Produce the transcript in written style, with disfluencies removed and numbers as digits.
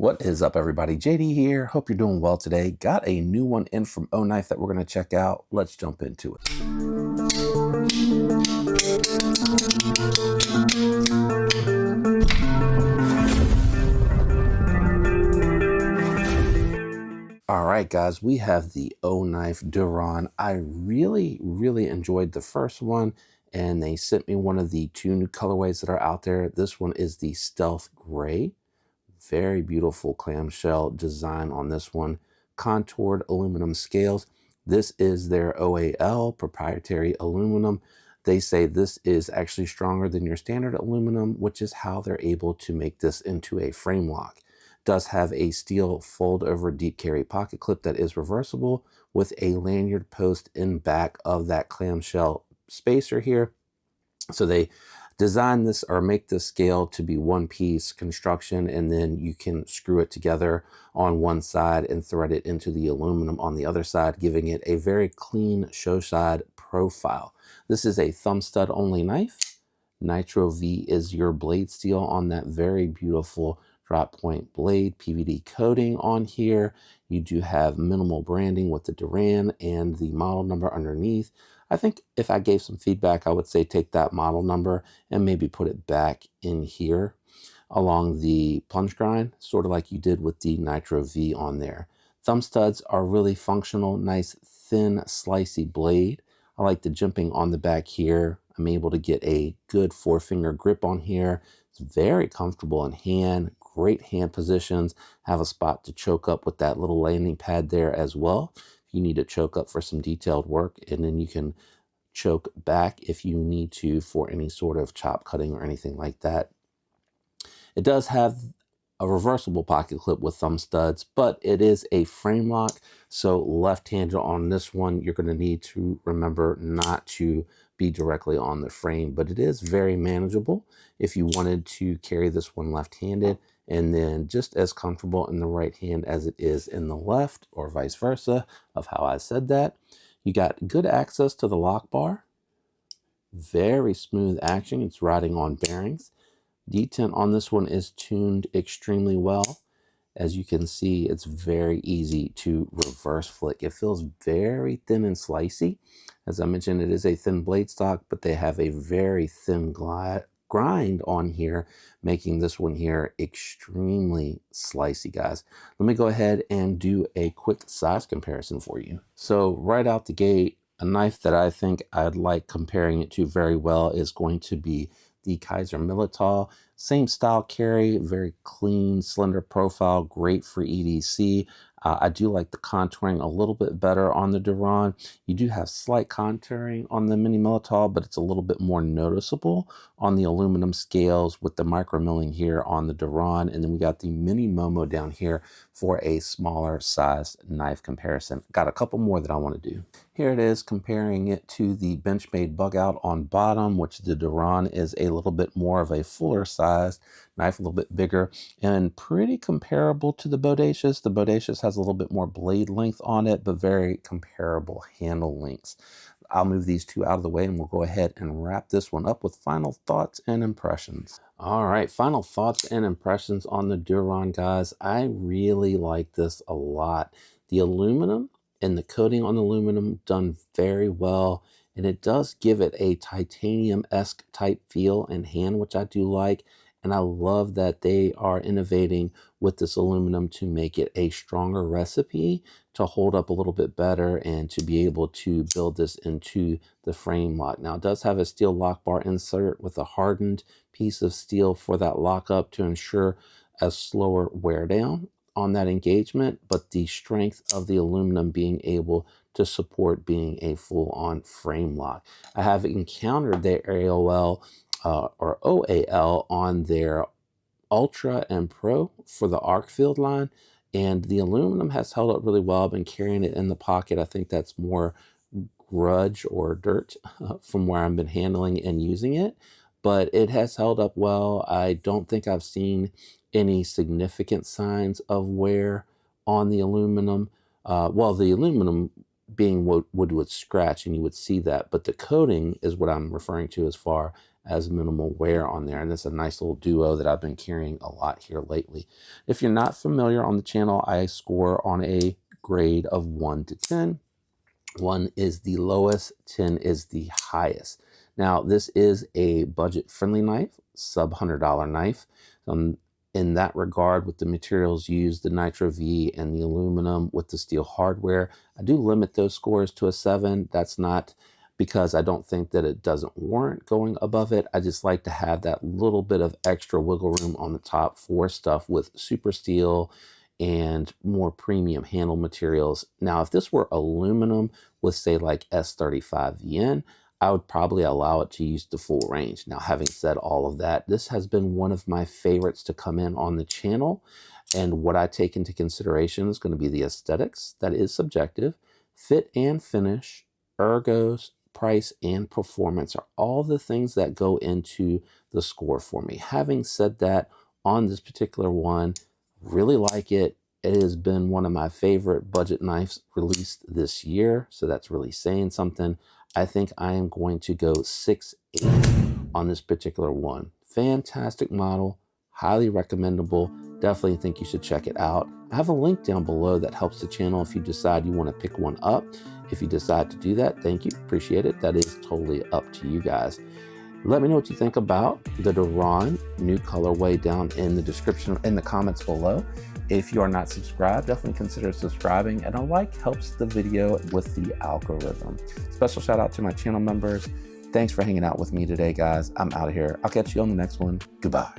What is up, everybody? JD here. Hope you're doing well today. Got a new one in from Oknife that we're going to check out. Let's jump into it. All right, guys, we have the Oknife Duron. I really enjoyed the first one, and they sent me one of the two new colorways that are out there. This one is the Stealth Gray. Very beautiful clamshell design on this one. Contoured aluminum scales. This is their OAL, proprietary aluminum. They say this is actually stronger than your standard aluminum, which is how they're able to make this into a frame lock. Does have a steel fold over deep carry pocket clip that is reversible with a lanyard post in back of that clamshell spacer here. So they design this or make this scale to be one piece construction, and then you can screw it together on one side and thread it into the aluminum on the other side, giving it a very clean show side profile. This is a thumb stud only knife. Nitro V is your blade steel on that very beautiful drop point blade. PVD coating on here. You do have minimal branding with the Duron and the model number underneath. I think if I gave some feedback, I would say take that model number and maybe put it back in here along the plunge grind, sort of like you did with the Nitro V on there. Thumb studs are really functional, nice, thin, slicey blade. I like the jimping on the back here. I'm able to get a good four-finger grip on here. It's very comfortable in hand, great hand positions. Have a spot to choke up with that little landing pad there as well. You need to choke up for some detailed work, and then you can choke back if you need to for any sort of chop cutting or anything like that. It does have a reversible pocket clip with thumb studs, but it is a frame lock. So left-handed on this one, you're going to need to remember not to be directly on the frame, but it is very manageable if you wanted to carry this one left-handed, and then just as comfortable in the right hand as it is in the left, or vice versa of how I said that. You got good access to the lock bar. Very smooth action. It's riding on bearings. Detent on this one is tuned extremely well. As you can see, it's very easy to reverse flick. It feels very thin and slicey. As I mentioned, it is a thin blade stock, but they have a very thin grind on here, making this one here extremely slicey, guys. Let me go ahead and do a quick size comparison for you. So right out the gate, a knife that I think I'd like comparing it to very well is going to be the Kaiser Milital. Same style carry, very clean, slender profile, great for EDC. I do like the contouring a little bit better on the Duron. You do have slight contouring on the Mini Milital, but it's a little bit more noticeable on the aluminum scales with the micro milling here on the Duron. And then we got the Mini Momo down here for a smaller sized knife comparison. Got a couple more that I want to do. Here it is, comparing it to the Benchmade Bug Out on bottom, which the Duron is a little bit more of a fuller size knife, a little bit bigger, and pretty comparable to the Bodacious. The Bodacious has a little bit more blade length on it, but very comparable handle lengths. I'll move these two out of the way and we'll go ahead and wrap this one up with final thoughts and impressions. All right, final thoughts and impressions on the Duron, guys. I really like this a lot. The aluminum and the coating on the aluminum done very well, and it does give it a titanium-esque type feel and hand, which I do like. And I love that they are innovating with this aluminum to make it a stronger recipe to hold up a little bit better and to be able to build this into the frame lock. Now it does have a steel lock bar insert with a hardened piece of steel for that lockup to ensure a slower wear down on that engagement, but the strength of the aluminum being able to support being a full-on frame lock. I have encountered the AOL or OAL on their Ultra and Pro for the arc field line, and the aluminum has held up really well. I've been carrying it in the pocket. I think that's more grudge or dirt from where I've been handling and using it, but it has held up well. I don't think I've seen any significant signs of wear on the aluminum. Well, the aluminum being wood would scratch, and you would see that, but the coating is what I'm referring to as far has minimal wear on there. And it's a nice little duo that I've been carrying a lot here lately. If you're not familiar on the channel, I score on a grade of 1 to 10. 1 is the lowest, 10 is the highest. Now, this is a budget-friendly knife, sub-$100 knife. In that regard, with the materials used, the Nitro V and the aluminum with the steel hardware, I do limit those scores to a 7. That's not because I don't think that it doesn't warrant going above it. I just like to have that little bit of extra wiggle room on the top for stuff with super steel and more premium handle materials. Now, if this were aluminum with, say, like S35VN, I would probably allow it to use the full range. Now, having said all of that, this has been one of my favorites to come in on the channel. And what I take into consideration is going to be the aesthetics. That is subjective. Fit and finish, ergos, price, and performance are all the things that go into the score for me. Having said that, on this particular one, really like it. It has been one of my favorite budget knives released this year, so that's really saying something. I think I am going to go 6.8 on this particular one. Fantastic model, highly recommendable. Definitely think you should check it out. I have a link down below that helps the channel if you decide you want to pick one up. If you decide to do that, thank you, appreciate it. That is totally up to you guys. Let me know what you think about the Duron new colorway down in the description, in the comments below. If you are not subscribed, definitely consider subscribing, and a like helps the video with the algorithm. Special shout out to my channel members. Thanks for hanging out with me today, guys. I'm out of here. I'll catch you on the next one. Goodbye.